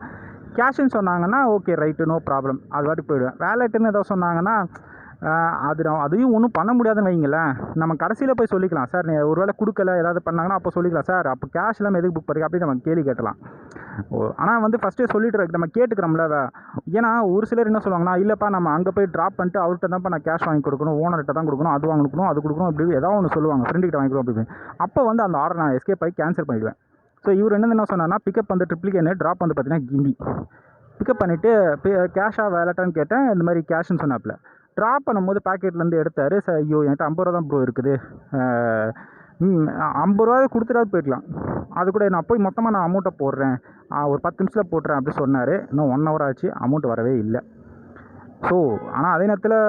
S1: கேஷுன்னு சொன்னாங்கன்னா ஓகே ரைட்டு, நோ ப்ராப்ளம், அது வாட்டி போயிடுவேன். வேலெட்டுன்னு ஏதோ சொன்னாங்கன்னா அதையும் ஒன்றும் பண்ண முடியாதுன்னு வைங்களேன். நம்ம கடைசியில் போய் சொல்லிக்கலாம், சார் நீ ஒரு வேளை கொடுக்கல ஏதாவது பண்ணாங்கன்னா அப்போ சொல்லிக்கலாம், சார் அப்போ கேஷ் இல்லாமல் எதுக்கு புக் பண்ணுறீங்க அப்படின்னு நம்ம கேள்வி கேட்டலாம். ஆனால் வந்து ஃபஸ்ட்டே சொல்லிட்டு நம்ம கேட்டுக்கிறோம்ல. ஏன்னா ஒரு சிலர் என்ன சொல்லுவாங்கன்னா, இல்லைப்பா நம்ம அங்கே போய் ட்ராப் பண்ணிட்டு அவர்கிட்ட தான்ப்பா நான் கேஷ் வாங்கி கொடுக்கணும், ஓனர்கிட்ட தான் கொடுக்கணும், அது வாங்கணும் அது கொடுக்கணும், இப்படி ஏதாவது ஒன்று சொல்லுவாங்க, ஃப்ரெண்டுக்கிட்ட வாங்கிக்கணும் அப்படின்னு. அப்போ வந்து அந்த ஆர்டர் நான் எஸ்கேப் ஆகி கேன்சல் பண்ணிவிடுவேன். ஸோ இவர் என்ன சொன்னார்னா, பிக்கப் வந்து ட்ரிப்ளிகேனு, ட்ராப் வந்து பார்த்தீங்கன்னா கிண்டி. பிக்கப் பண்ணிவிட்டு கேஷாக வேலட்டான்னு கேட்டேன். இந்த மாதிரி கேஷ்ன்னு சொன்னாப்பில். ட்ராப் பண்ணும்போது பாக்கெட்லேருந்து எடுத்தார். சார் ஐயோ என்கிட்ட 50 ரூபா தான் ப்ரோ இருக்குது, 50 ரூபா கொடுத்துட்டாவது போயிடலாம், அது கூட நான் போய் மொத்தமாக நான் அமௌண்ட்டை போடுறேன், ஒரு 10 நிமிஷத்தில் போட்டுறேன் அப்படி சொன்னார். இன்னும் 1 ஹவர் ஆச்சு, அமௌண்ட் வரவே இல்லை. ஸோ ஆனால் அதே நேரத்தில்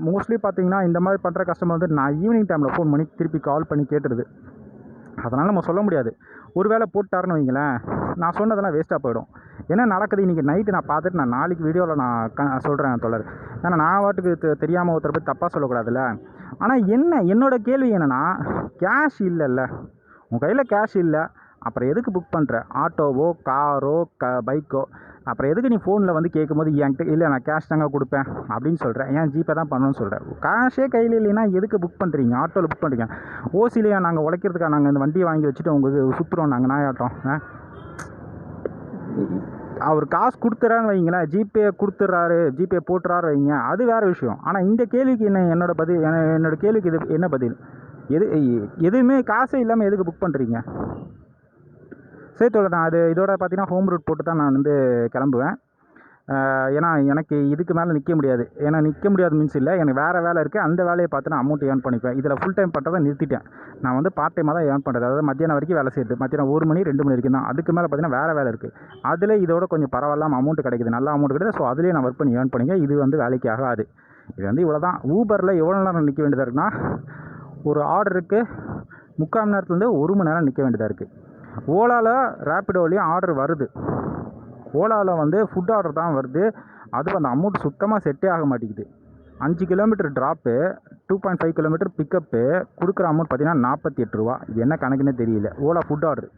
S1: மோஸ்ட்லி பார்த்தீங்கன்னா இந்த மாதிரி பண்ணுற கஸ்டமர் வந்து நான் ஈவினிங் டைமில் ஃபோன் பண்ணி திருப்பி கால் பண்ணி கேட்டுருது. அதனால் நம்ம சொல்ல முடியாது. ஒரு வேளை போட்டாருன்னு வைங்களேன், நான் சொன்னதெல்லாம் வேஸ்ட்டாக போயிடும். என்ன நடக்குது இன்றைக்கி நைட்டு நான் பார்த்துட்டு நான் நாளைக்கு வீடியோவில் நான் சொல்கிறேன் தோழர். ஏன்னா நான் வாட்டுக்கு தெரியாமல் ஒருத்தர் போய் தப்பாக சொல்லக்கூடாதுல்ல. ஆனால் என்னோட கேள்வி என்னென்னா, கேஷ் இல்லைல்ல, உன் கையில் கேஷ் இல்லை, அப்புறம் எதுக்கு புக் பண்ணுற? ஆட்டோவோ காரோ பைக்கோ, அப்புறம் எதுக்கு நீ ஃபோனில் வந்து கேட்கும்போது என்கிட்ட இல்லை நான் கேஷ் தாங்க கொடுப்பேன் அப்படின்னு சொல்கிறேன், ஏன் ஜிபே தான் பண்ணணும்னு சொல்கிறேன். கேஷே கையில் இல்லைன்னா எதுக்கு புக் பண்ணுறீங்க? ஆட்டோவில் புக் பண்ணுறீங்க, ஓசிலையா நாங்கள் உழைக்கிறதுக்காக நாங்கள் இந்த வண்டியை வாங்கி வச்சுட்டு உங்களுக்கு சுற்றுறோம் நாங்கள் நாயாட்டோம். அவர் காசு கொடுத்துறான்னு வைங்களேன், ஜிபே கொடுத்துட்றாரு, ஜிபே போட்டுறாரு வைங்க, அது வேறு விஷயம். ஆனால் இந்த கேள்விக்கு என்னோட கேள்விக்கு இது என்ன பதில்? எதுவுமே காசே இல்லாமல் எதுக்கு புக் பண்ணுறீங்க? சரி தோழர், நான் இதோட பார்த்தீங்கன்னா ஹோம் ரூட் போட்டு தான் நான் வந்து கிளம்புவேன். ஏன்னா எனக்கு இதுக்கு மேலே நிற்க முடியாது. ஏன்னா நிற்க முடியாது மீன்ஸ் இல்லை, எனக்கு வேறு வேலை இருக்குது, அந்த வேலையை பார்த்து நான் அமௌண்ட் ஏர்ன் பண்ணிப்பேன். இதில் ஃபுல் டைம் பண்ணுறதை நிறுத்திட்டேன். நான் வந்து பார்ட் டைமாக தான் ஏர்ன் பண்ணுறது, அதாவது மத்தியானம் வரைக்கும் வேலை செய்யுது, மத்தியானம் 1 மணி 2 மணி வரைக்கும் தான். அதுக்கு மேலே பார்த்தீங்கன்னா வேறு வேலை இருக்குது. அதில் இதோட கொஞ்சம் பரவாயில்லாமல் அமௌண்ட் கிடைக்குது, நல்ல அமௌண்ட் கிடைக்குது. ஸோ அதிலே நான் ஒர்க் பண்ணி ஏர்ன் பண்ணிங்க. இது வந்து வேலைக்கு ஆகாது. இது வந்து இவ்வளோ தான். ஊபரில் எவ்வளோ நேரம் நிற்க வேண்டியதாக இருக்குன்னா, ஒரு ஆர்டருக்கு 3/4 மணி நேரத்துலேருந்து 1 மணி நேரம் நிற்க வேண்டியதாக இருக்குது. ஓலாவில் ரேப்பிடோலையும் ஆர்டர் வருது. ஓலாவில் வந்து ஃபுட் ஆர்டர் தான் வருது. அது அந்த அமௌண்ட் சுத்தமாக செட்டே ஆக மாட்டேங்குது. 5 கிலோமீட்டர் ட்ராப்பு, 2.5 கிலோமீட்டர் பிக்கப்பு, கொடுக்குற அமௌண்ட் பார்த்தீங்கன்னா 48 ரூபா. இது என்ன கணக்குன்னே தெரியல. Ola food order.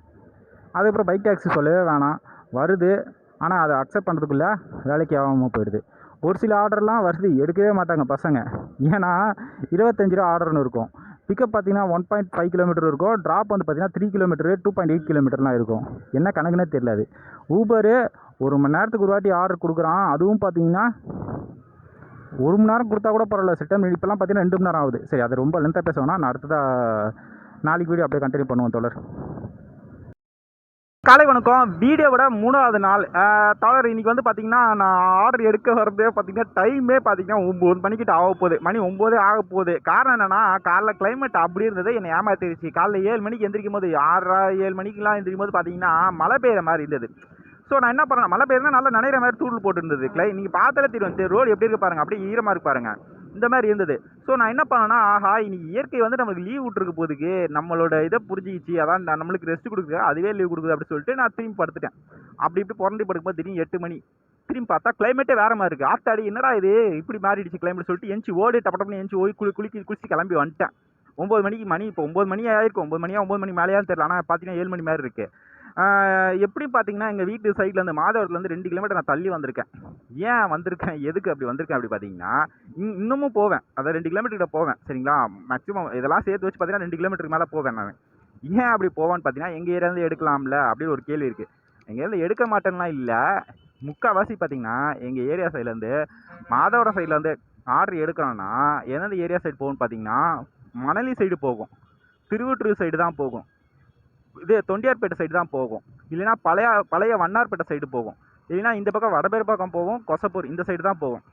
S1: அதுக்கப்புறம் பைக் டாக்ஸி சொல்லவே வேணாம், வருது. ஆனால் அதை அக்செப்ட் பண்ணுறதுக்குள்ளே வேலைக்கு ஆகாமல் போயிடுது. ஒரு சில ஆர்டர்லாம் வருது, எடுக்கவே மாட்டாங்க பசங்க. ஏன்னா 25 ரூபா ஆர்டர்னு இருக்கும். பிக்கப் பார்த்தீங்கன்னா 1.5 கிலோமீட்டர் இருக்கும். ட்ராப் வந்து பார்த்தீங்கன்னா 3 கிலோமீட்டரு, 2.8 கிலோமீட்டர்லாம் இருக்கும். என்ன கணக்குன்னே தெரியல. அது ஊபரு 1 மணி நேரத்துக்கு ஒரு வாட்டி ஆர்டர் கொடுக்குறான். அதுவும் பார்த்தீங்கன்னா 1 மணி நேரம் கொடுத்தா கூட பரவாயில்ல. சில டைம் இப்போலாம் பார்த்தீங்கன்னா 2 மணி நேரம் ஆகுது. சரி, அது ரொம்ப லென்த்தாக பேச வேணாம். நான் அடுத்ததாக நாளைக்கு வீடியோ அப்படியே கண்டினியூ பண்ணுவோம் தோழர். காலை வணக்கம். வீடியோவோட 3வது நாள் தோழர். இன்றைக்கி வந்து பார்த்திங்கன்னா நான் ஆர்டர் எடுக்க வரதே பார்த்திங்கன்னா டைமே பார்த்திங்கன்னா 9 மணிக்கிட்ட ஆக போகுது. மணி 9 ஆக போகுது. காரணம் என்னென்னா, காலைல கிளைமேட் அப்படி இருந்தது, என்னை ஏமாத்திருச்சு. காலைல 7 மணிக்கு எந்திரிக்கும் போது 6:30 7 மணிக்கெலாம் எந்திரிக்கும் போது பார்த்திங்கன்னா மழை பெய்கிற மாதிரி இருந்தது. ஸோ நான் என்ன பண்ணேன், மழை பெய்யுதுன்னா நல்லா நனைகிற மாதிரி தூள் போட்டு இருந்தது. நீங்கள் பார்த்தாலே தெரியும், ரோடு எப்படி இருக்கு பாருங்கள், அப்படியே ஈரமாக இருக்கு பாருங்கள், இந்த மாதிரி இருந்தது. ஸோ நான் என்ன பண்ணேன்னா, ஆஹா இன்னைக்கு இயற்கை வந்து நம்மளுக்கு லீவ் விட்டுருக்கு போதுக்கு, நம்மளோட இதை புரிஞ்சிக்கிச்சு, அதான் நம்மளுக்கு ரெஸ்ட் கொடுக்குது, அதுவே லீவ் கொடுக்குது அப்படின்னு சொல்லிட்டு நான் திரும்பி படுத்துட்டேன். அப்படி இப்படி புரண்டி படுக்கும்போது திடீர்னு 8 மணி திரும்பி பார்த்தா கிளைமேட்டே வேற மாதிரி இருக்குது. ஆத்தாடி என்னடா இது இப்படி மாறிடுச்சு கிளைமேட் சொல்லிட்டு எஞ்சி ஓடி டப்பட்டப்பன்னு எஞ்சி ஓடி குளிச்சு கிளம்பி வந்துட்டேன். 9 மணிக்கு மணி இப்போ 9 மணி ஆயிருக்கும். 9 மணி மேலேயான்னு தெரியல. ஆனால் பார்த்தீங்கன்னா 7 மணி மாதிரி இருக்குது. எப்படி பார்த்தீங்கன்னா எங்கள் வீட்டு சைட்லேருந்து மாதவரத்துலேருந்து 2 கிலோமீட்டர் நான் தள்ளி வந்திருக்கேன். ஏன் வந்திருக்கேன், எதுக்கு அப்படி வந்திருக்கேன் அப்படி பார்த்தீங்கன்னா, இன்னமும் போவேன். அதான் 2 கிலோமீட்டர்கிட்ட போவேன். சரிங்களா, மேக்ஸிமம் இதெல்லாம் சேர்த்து வச்சு பார்த்தீங்கன்னா 2 கிலோமீட்டருக்கு மேலே போவேன் நான். ஏன் அப்படி போவேன்னு பார்த்தீங்கன்னா, எங்கள் ஏரியாவிலேருந்து எடுக்கலாம்ல அப்படின்னு ஒரு கேள்வி இருக்குது. எங்கள் ஏரியாவில் எடுக்க மாட்டேன்னா இல்லை, முக்கால்வாசி பார்த்தீங்கன்னா எங்கள் ஏரியா சைட்லேருந்து மாதவரம் சைட்லேருந்து ஆர்டர் எடுக்கிறோன்னா எந்தெந்த ஏரியா சைடு போகும்னு பார்த்தீங்கன்னா, மணலி சைடு போகும், திருவொற்றூர் சைடு தான் போகும், இது தொண்டியார்பேட்டை சைடு தான் போகும், இல்லைன்னா பழைய வண்ணார்பேட்டை சைடு போகும், இல்லைன்னா இந்த பக்கம் வடபேர் பக்கம் போகும், கொசப்பூர் இந்த சைடு தான் போகும்.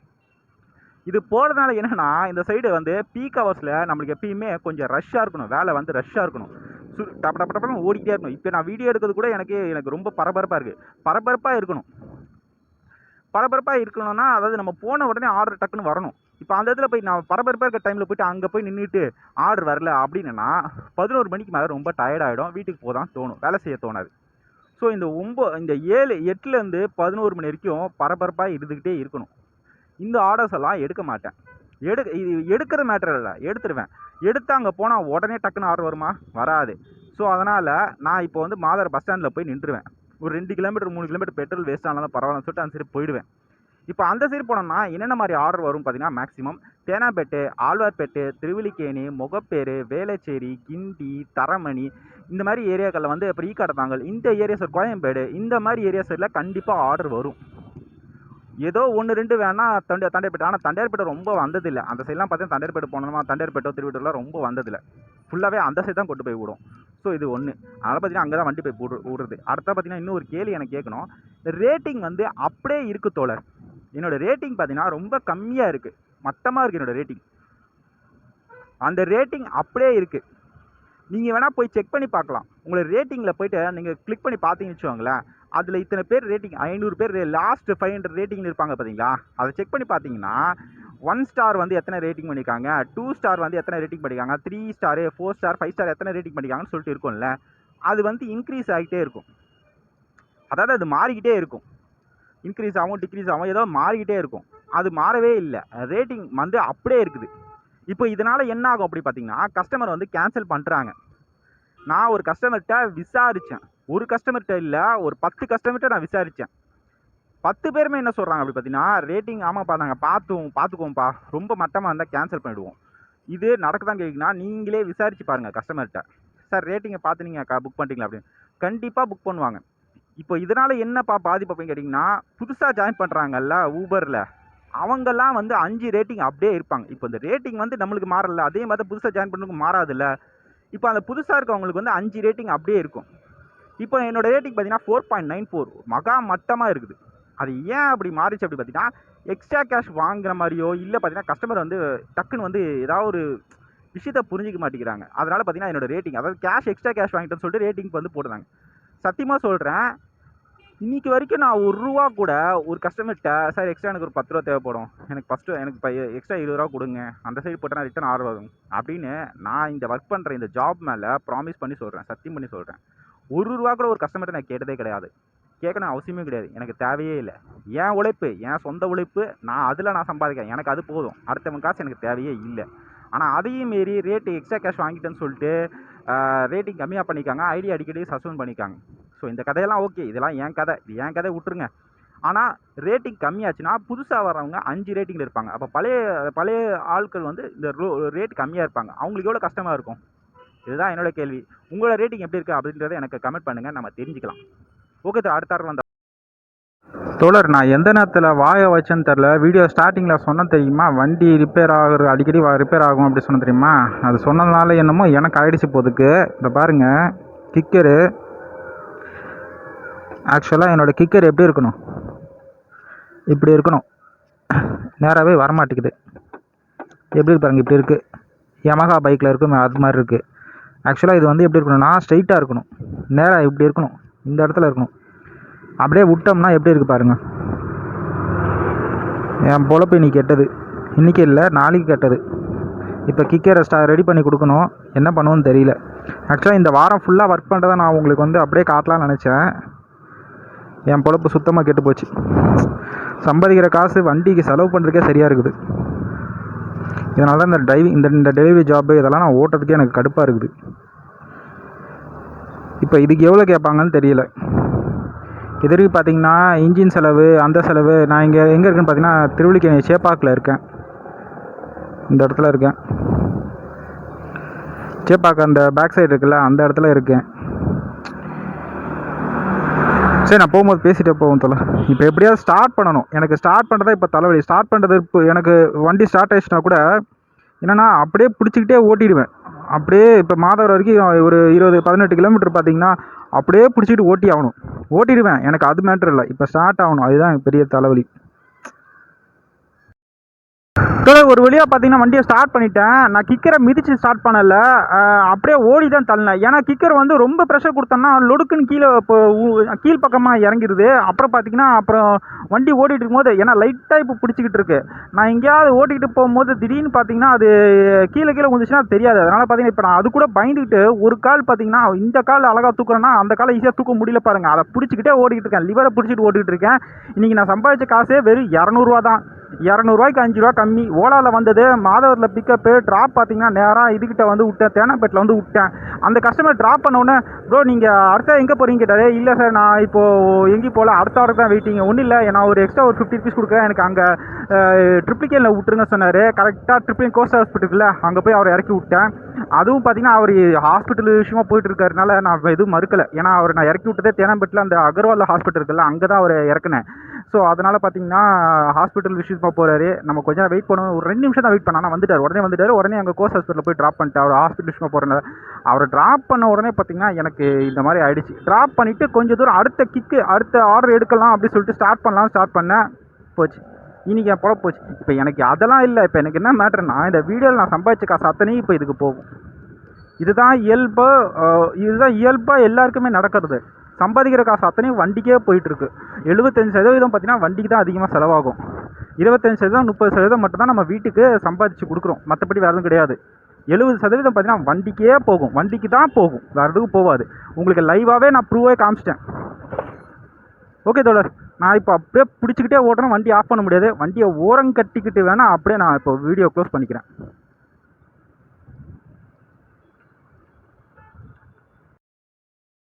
S1: இது போகிறதுனால என்னென்னா, இந்த சைடு வந்து பீக் ஹவர்ஸில் நம்மளுக்கு எப்பயுமே கொஞ்சம் ரஷ்ஷாக இருக்கணும், வேலை வந்து ரஷ்ஷாக இருக்கணும், டப்பன்னு ஓடிக்கிட்டே இருக்கணும். இப்போ நான் வீடியோ எடுக்கிறது கூட எனக்கு ரொம்ப பரபரப்பாக இருக்குது. பரபரப்பாக இருக்கணும்னா, அதாவது நம்ம போன உடனே ஆர்டர் டக்குன்னு வரணும். இப்போ அந்த இடத்துல போய் நான் பரபரப்பாக இருக்க டைமில் போய்ட்டு அங்கே போய் நின்றுட்டு ஆர்டர் வரல அப்படின்னா 11 மணிக்கு மேலே ரொம்ப டயர்டாகிடும், வீட்டுக்கு போதான் தோணும், வேலை செய்ய தோணாது. ஸோ இந்த 8லேருந்து 11 மணி வரைக்கும் பரபரப்பாக இருந்துக்கிட்டே இருக்கணும். இந்த ஆர்டர்ஸ் எல்லாம் எடுக்க மாட்டேன். இது எடுக்கிற மேட்டர் இல்லை, எடுத்துருவேன். எடுத்து அங்கே போனால் உடனே டக்குன்னு ஆர்டர் வருமா? வராது. ஸோ அதனால் நான் இப்போ வந்து மாதவரம் பஸ் ஸ்டாண்டில் போய் நின்றுவேன். ஒரு 2 கிலோமீட்டர் 3 கிலோமீட்டர் பெட்ரோல் வேஸ்ட் ஆனாலும் பரவாயில்லன்னு சொல்லிட்டு அந்த சைடு போயிடுவேன். இப்போ அந்த சைடு போனோம்னா என்னென்ன மாதிரி ஆர்டர் வரும் பார்த்தீங்கன்னா, மேக்ஸிமம் தேனாம்பேட்டு, ஆழ்வார்பேட்டு, திருவிழிக்கேணி, முகப்பேரு, வேளச்சேரி, கிண்டி, தரமணி, இந்த மாதிரி ஏரியாக்களில் வந்து அப்புறம் ஈக்காடத்தாங்கல், இந்த ஏரியா சைடு, கோயம்பேடு, இந்த மாதிரி ஏரியா சைடில் கண்டிப்பாக ஆர்டர் வரும். ஏதோ 1 2 வேணா தண்டையார்பேட்டை. ஆனால் தண்டையார்பேட்டை ரொம்ப வந்ததில்லை. அந்த சைட்லாம் பார்த்தீங்கன்னா தண்டையார்பேட்டை போனோமா, தண்டையார்பேட்டோ திருவிட்டூர்லாம் ரொம்ப வந்ததில்லை. ஃபுல்லாகவே அந்த சைடு தான் கொண்டு போய் விடும். ஸோ இது ஒன்று. அதனால் பார்த்தீங்கன்னா அங்கே தான் வண்டி போய் விடுறது. அடுத்தா பார்த்தீங்கன்னா இன்னும் ஒரு கேள்வி எனக்கு கேட்கணும். ரேட்டிங் வந்து அப்படியே இருக்குது தோழர். என்னோடய ரேட்டிங் பார்த்தீங்கன்னா ரொம்ப கம்மியாக இருக்குது, மட்டமாக இருக்குது என்னோடய ரேட்டிங். அந்த ரேட்டிங் அப்படியே இருக்குது. நீங்கள் வேணால் போய் செக் பண்ணி பார்க்கலாம். உங்களை ரேட்டிங்கில் போய்ட்டு நீங்கள் கிளிக் பண்ணி பார்த்தீங்கன்னு வச்சுக்கோங்களேன், அதில் இத்தனை பேர் ரேட்டிங் 500 பேர் லாஸ்ட் 500 ரேட்டிங்னு இருப்பாங்க பார்த்தீங்களா, அதை செக் பண்ணி பார்த்தீங்கன்னா 1 ஸ்டார் வந்து எத்தனை ரேட்டிங் பண்ணியிருக்காங்க, 2 ஸ்டார் வந்து எத்தனை ரேட்டிங் பண்ணியிருக்காங்க, 3 ஸ்டாரு 4 ஸ்டார் 5 ஸ்டார் எத்தனை ரேட்டிங் பண்ணியிருக்காங்கன்னு சொல்லிட்டு இருக்கும்ல, அது வந்து இன்க்ரீஸ் ஆகிட்டே இருக்கும். அதாவது அது மாறிக்கிட்டே இருக்கும், இன்க்ரீஸ் ஆகும் டிக்ரீஸ் ஆகும், ஏதோ மாறிக்கிட்டே இருக்கும். அது மாறவே இல்லை, ரேட்டிங் வந்து அப்படியே இருக்குது. இப்போ இதனால் என்ன ஆகும் அப்படி பார்த்தீங்கன்னா, கஸ்டமர் வந்து கேன்சல் பண்ணுறாங்க. நான் ஒரு கஸ்டமர்கிட்ட விசாரித்தேன். ஒரு கஸ்டமர்கிட்ட இல்லை, ஒரு 10 கஸ்டமர்கிட்ட நான் விசாரித்தேன். 10 பேருமே என்ன சொல்கிறாங்க அப்படி பார்த்தீங்கன்னா, ரேட்டிங் ஆமாப்பா நாங்கள் பார்த்துக்குவோம்ப்பா, ரொம்ப மட்டமாக இருந்தால் கேன்சல் பண்ணிவிடுவோம். இது நடக்குதான்னு கேட்டிங்கன்னா, நீங்களே விசாரிச்சு பாருங்கள் கஸ்டமர்கிட்ட. சார் ரேட்டிங்கை பார்த்து நீங்கள் புக் பண்ணிட்டீங்களா அப்படின்னு. கண்டிப்பாக புக் பண்ணுவாங்க. இப்போ இதனால் என்னப்பா பாதிப்பு அப்படின்னு கேட்டிங்கன்னா, புதுசாக ஜாயின் பண்ணுறாங்கல்ல ஊபரில், அவங்கெல்லாம் வந்து 5 ரேட்டிங் அப்படியே இருப்பாங்க. இப்போ இந்த ரேட்டிங் வந்து நம்மளுக்கு மாறல, அதே மாதிரி தான் புதுசாக ஜாயின் பண்ணுறதுக்கு மாறாதுல்ல. இப்போ அந்த புதுசாக இருக்கவங்களுக்கு வந்து 5 ரேட்டிங் அப்படியே இருக்கும். இப்போ என்னோட ரேட்டிங் பார்த்தீங்கன்னா 4.94 மகா மட்டமாக இருக்குது. அது ஏன் அப்படி மாறிச்சு அப்படி பார்த்தீங்கன்னா, எக்ஸ்ட்ரா கேஷ் வாங்குற மாதிரியோ இல்லை பார்த்தீங்கன்னா கஸ்டமர் வந்து டக்குன்னு வந்து ஏதாவது ஒரு விஷயத்தை புரிஞ்சிக்க மாட்டேங்கிறாங்க. அதனால் பார்த்தீங்கன்னா என்னோட ரேட்டிங், அதாவது கேஷ் எக்ஸ்ட்ரா கேஷ் வாங்கிட்டேன்னு சொல்லிட்டு ரேட்டிங் வந்து போடுறாங்க. சத்தியமாக சொல்கிறேன், இன்றைக்கி வரைக்கும் நான் ₹1 கூட ஒரு கஸ்டமர்கிட்ட சார் எக்ஸ்ட்ரா எனக்கு ஒரு ₹10 தேவைப்படும், எனக்கு எனக்கு இப்போ எக்ஸ்ட்ரா ₹20 கொடுங்க, அந்த சைடு போட்டால் நான் ரிட்டன் ஆர்டர் ஆகும் அப்படின்னு நான் இந்த ஒர்க் பண்ணுற இந்த ஜாப் மேலே ப்ராமிஸ் பண்ணி சொல்கிறேன், சத்தியம் பண்ணி சொல்கிறேன். ₹1 கூட ஒரு கஸ்டமர்கிட்ட நான் கேட்டதே கிடையாது, கேட்கணும் அவசியமே கிடையாது, எனக்கு தேவையே இல்லை. என் உழைப்பு, என் சொந்த உழைப்பு, அதில் நான் சம்பாதிக்கிறேன், எனக்கு அது போதும், அடுத்தவங்க காசு எனக்கு தேவையே இல்லை. ஆனால் அதையும் மீறி ரேட்டு எக்ஸ்ட்ரா கேஷ் வாங்கிட்டேன்னு சொல்லிட்டு ரேட்டிங் கம்மியாக பண்ணிக்காங்க, ஐடி அடிக்கடி சஸ்பெண்ட் பண்ணிக்காங்க. ஸோ இந்த கதையெல்லாம் ஓகே, இதெல்லாம் என் கதை விட்டுருங்க. ஆனால் ரேட்டிங் கம்மியாச்சுன்னா புதுசாக வரவங்க 5 ரேட்டிங்கில் இருப்பாங்க. அப்போ பழைய ஆட்கள் வந்து இந்த ரேட் கம்மியாக இருப்பாங்க, அவங்களுக்கு எவ்வளோ கஷ்டமாக இருக்கும்? இதுதான் என்னோட கேள்வி. உங்களோட ரேட்டிங் எப்படி இருக்குது அப்படின்றத எனக்கு கமெண்ட் பண்ணுங்கள், நம்ம தெரிஞ்சுக்கலாம். ஓகே சார், அடுத்த ஆர்டர் வந்தால் தோழர், நான் எந்த நேரத்தில் வாய வச்சேன்னு தெரில. வீடியோ ஸ்டார்டிங்கில் சொன்னேன் தெரியுமா, வண்டி ரிப்பேர் ஆகுறது, அடிக்கடி ரிப்பேர் ஆகும் அப்படி சொன்ன தெரியுமா. அது சொன்னதுனால என்னமோ எனக்கு ஆகிடுச்சு போதுக்கு. இந்த பாருங்கள் கிக்கரு, ஆக்சுவலாக என்னோடய கிக்கர் எப்படி இருக்கணும், இப்படி இருக்கணும், நேராகவே வரமாட்டேங்குது. எப்படி பாருங்கள், இப்படி இருக்குது. யமஹா பைக்கில் இருக்கும் அது மாதிரி இருக்குது. ஆக்சுவலாக இது வந்து எப்படி இருக்கணும்னா ஸ்ட்ரைட்டாக இருக்கணும், நேராக இப்படி இருக்கணும், இந்த இடத்துல இருக்கணும். அப்படியே விட்டோம்னா எப்படி இருக்குது பாருங்கள். என் பொழப்பு இன்றைக்கி கெட்டது, இன்றைக்கி இல்லை நாளைக்கு கெட்டது. இப்போ கிக்கரை ரெடி பண்ணி கொடுக்கணும், என்ன பண்ணுவோன்னு தெரியல. ஆக்சுவலாக இந்த வாரம் ஃபுல்லாக ஒர்க் பண்ணுறதை நான் உங்களுக்கு வந்து அப்படியே காட்டலாம்னு நினச்சேன். என் பொழப்பு சுத்தமாக கெட்டு போச்சு. சம்பாதிக்கிற காசு வண்டிக்கு செலவு பண்ணுறதுக்கே சரியாக இருக்குது. இதனால தான் இந்த டெலிவரி ஜாப்பு இதெல்லாம் நான் ஓட்டுறதுக்கே எனக்கு கடுப்பாக இருக்குது. இப்போ இதுக்கு எவ்வளோ கேட்பாங்கன்னு தெரியல. இதற்கு பார்த்தீங்கன்னா இன்ஜின் செலவு, அந்த செலவு. நான் இங்கே எங்கே இருக்கேன்னு பார்த்தீங்கன்னா திருவள்ளிக்கேணி சேப்பாக்கில் இருக்கேன், இந்த இடத்துல இருக்கேன். சேப்பாக்கு அந்த பேக் சைடு இருக்குல்ல, அந்த இடத்துல இருக்கேன். சரி, நான் போகும்போது பேசிகிட்டே போவோம் தோல. இப்போ எப்படியாவது ஸ்டார்ட் பண்ணணும். எனக்கு ஸ்டார்ட் பண்ணுறதா இப்போ தலைவலி. ஸ்டார்ட் பண்ணுறது இப்போ எனக்கு வண்டி ஸ்டார்ட் ஆகிடுச்சுன்னா கூட என்னென்னா அப்படியே பிடிச்சிக்கிட்டே ஓட்டிடுவேன். அப்படியே இப்போ மாதவரம் வரைக்கும் ஒரு 18 கிலோமீட்டர் பார்த்தீங்கன்னா அப்படியே பிடிச்சிக்கிட்டு ஓட்டிடுவேன். எனக்கு அது மேட்ரு இல்லை, இப்போ ஸ்டார்ட் ஆகணும், அதுதான் எனக்கு பெரிய தலைவலி. ஒரு வழியாக பார்த்தீங்கன்னா வண்டியை ஸ்டார்ட் பண்ணிட்டேன். நான் கிக்கரை மிதித்து ஸ்டார்ட் பண்ணலை, அப்படியே ஓடி தான் தள்ளினேன். ஏன்னா கிக்கர் வந்து ரொம்ப ப்ரெஷர் கொடுத்தோன்னா லொடுக்குன்னு கீழே இப்போ கீழ்ப்பக்கமாக இறங்கிடுது. அப்புறம் பார்த்தீங்கன்னா அப்புறம் வண்டி ஓடிட்டு இருக்கும்போது, ஏன்னா லைட்டாக இப்போ பிடிச்சிக்கிட்டு இருக்கு, நான் எங்கேயாவது ஓட்டிகிட்டு போகும்போது திடீர்னு பார்த்தீங்கன்னா அது கீழே வந்துச்சுன்னா அது தெரியாது. அதனால் பார்த்தீங்கன்னா இப்போ நான் அது கூட பயந்துக்கிட்டு ஒரு கால் பார்த்தீங்கன்னா இந்த கால் அழகாக தூக்குறேன்னா அந்த காலை ஈஸியாக தூக்க முடியல பாருங்கள். அதை பிடிச்சிக்கிட்டே ஓடிக்கிட்டு இருக்கேன், லிவரை பிடிச்சிட்டு ஓட்டிகிட்டு இருக்கேன். இன்றைக்கி நான் சம்பாதிச்ச காசே வெறும் ₹200 தான். ₹200க்கு ₹5 கம்மி. ஓலாவில் வந்தது, மாதவரத்தில் பிக்கப்பு, ட்ராப் பார்த்தீங்கன்னா நேராக இதுக்கிட்ட வந்து விட்டேன், தேனாம்பேட்டில் வந்து விட்டேன். அந்த கஸ்டமர் ட்ராப் பண்ண ப்ரோ நீங்கள் அடுத்த எங்கே போகிறீங்க கேட்டார். இல்லை சார் நான் இப்போது எங்கேயும் போகல, அடுத்த ஆர்டர் தான் வெயிட்டிங். ஒன்றும் இல்லை, நான் ஒரு எக்ஸ்ட்ரா ஒரு ₹50 கொடுக்குறேன், எனக்கு அங்கே ட்ரிப்ளிகேனில் விட்டுருங்க சொன்னார். கரெக்டாக ட்ரிப்ளிகேன் கோஸ்ட் ஹாஸ்பிட்டலுக்குள்ள அங்கே போய் அவரை இறக்கி விட்டேன். அதுவும் பார்த்தீங்கன்னா அவர் ஹாஸ்பிட்டல் விஷயமா போயிட்டு இருக்காருனால நான் எதுவும் மறுக்கலை. ஏன்னா அவர் நான் இறக்கி விட்டதே தேனாம்பேட்டில் அந்த அகர்வால் ஹாஸ்பிட்டல் இருக்குல்ல, அங்கே தான் அவர் இறக்குனேன். ஸோ அதனால் பார்த்தீங்கன்னா ஹாஸ்பிட்டல் விஷயமா போகிறாரு. நம்ம கொஞ்சம் நேரம் வெயிட் பண்ணுவோம், ஒரு 2 நிமிஷம் தான் வெயிட் பண்ண. ஆனால் உடனே அங்கே கோஸ் ஹாஸ்பிட்டலில் போய் ட்ராப் பண்ணிட்டு அவர் ஹாஸ்பிட்டல் விஷயமா போகிறேன். அவரை ட்ராப் பண்ண உடனே பார்த்தீங்கன்னா எனக்கு இந்த மாதிரி ஆகிடுச்சு. ட்ராப் பண்ணிவிட்டு கொஞ்சம் தூரம் அடுத்த ஆர்டர் எடுக்கலாம் அப்படின்னு சொல்லிட்டு ஸ்டார்ட் பண்ணேன், போச்சு. இன்றைக்கி என் பொழப்பு போச்சு. இப்போ எனக்கு அதெல்லாம் இல்லை. இப்போ எனக்கு என்ன மேட்டர்னா, இந்த வீடியோவில் நான் சம்பாதிச்ச காசு அத்தனையும் இப்போ இதுக்கு போகும். இதுதான் இயல்பாக எல்லாருக்குமே நடக்கிறது. சம்பாதிக்கிற காசு அத்தனையும் வண்டிக்கே போயிட்டுருக்கு. 75% பார்த்தீங்கன்னா வண்டிக்கு தான் அதிகமாக செலவாகும். 25% 30% மட்டும்தான் நம்ம வீட்டுக்கு சம்பாதிச்சு கொடுக்குறோம், மற்றபடி வேறு எதுவும் கிடையாது. 70% பார்த்தீங்கன்னா வண்டிக்கே போகும், வண்டிக்கு தான் போகும், வேறு எதுவும் போகாது. உங்களுக்கு லைவாகவே நான் ப்ரூவே காமிச்சிட்டேன். ஓகே தோழர், நான் இப்போ அப்படியே பிடிச்சிக்கிட்டே ஓட்டுறேன், வண்டி ஆஃப் பண்ண முடியாது. வண்டியை ஓரம் கட்டிக்கிட்டு வேணால் அப்படியே நான் இப்போ வீடியோ க்ளோஸ் பண்ணிக்கிறேன்.